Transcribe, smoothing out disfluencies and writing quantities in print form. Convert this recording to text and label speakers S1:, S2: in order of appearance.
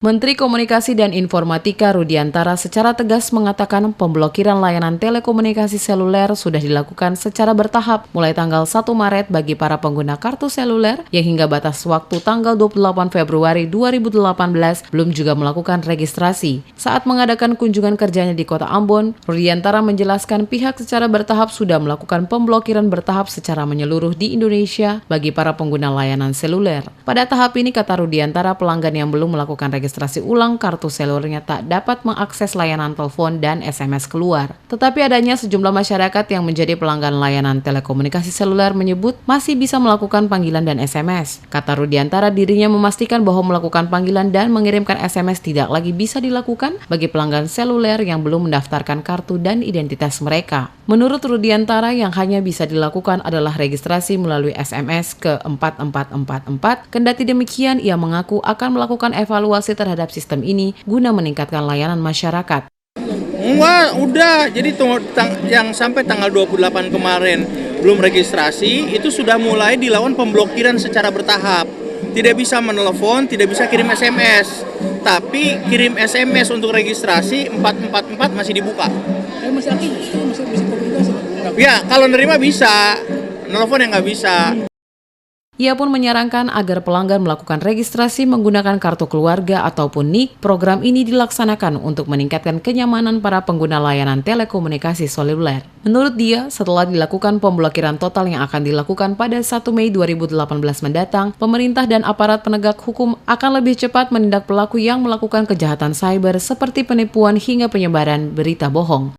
S1: Menteri Komunikasi dan Informatika Rudiantara secara tegas mengatakan pemblokiran layanan telekomunikasi seluler sudah dilakukan secara bertahap mulai tanggal 1 Maret bagi para pengguna kartu seluler yang hingga batas waktu tanggal 28 Februari 2018 belum juga melakukan registrasi. Saat mengadakan kunjungan kerjanya di Kota Ambon, Rudiantara menjelaskan pihak secara bertahap sudah melakukan pemblokiran bertahap secara menyeluruh di Indonesia bagi para pengguna layanan seluler. Pada tahap ini, kata Rudiantara, pelanggan yang belum melakukan registrasi ulang kartu selulernya tak dapat mengakses layanan telepon dan SMS keluar. Tetapi adanya sejumlah masyarakat yang menjadi pelanggan layanan telekomunikasi seluler menyebut masih bisa melakukan panggilan dan SMS. Kata Rudiantara, dirinya memastikan bahwa melakukan panggilan dan mengirimkan SMS tidak lagi bisa dilakukan bagi pelanggan seluler yang belum mendaftarkan kartu dan identitas mereka. Menurut Rudiantara, yang hanya bisa dilakukan adalah registrasi melalui SMS ke 4444. Kendati demikian, ia mengaku akan melakukan evaluasi terhadap sistem ini guna meningkatkan layanan masyarakat.
S2: Enggak, udah. Jadi yang sampai tanggal 28 kemarin belum registrasi, itu sudah mulai dilakukan pemblokiran secara bertahap. Tidak bisa menelepon, tidak bisa kirim SMS. Tapi kirim SMS untuk registrasi 444 masih dibuka.
S3: Masih aktif, masih bisa komunikasi.
S2: Ya, kalau nerima bisa, telepon yang nggak bisa.
S1: Ia pun menyarankan agar pelanggan melakukan registrasi menggunakan kartu keluarga ataupun NIK. Program ini dilaksanakan untuk meningkatkan kenyamanan para pengguna layanan telekomunikasi seluler. Menurut dia, setelah dilakukan pemblokiran total yang akan dilakukan pada 1 Mei 2018 mendatang, pemerintah dan aparat penegak hukum akan lebih cepat menindak pelaku yang melakukan kejahatan cyber seperti penipuan hingga penyebaran berita bohong.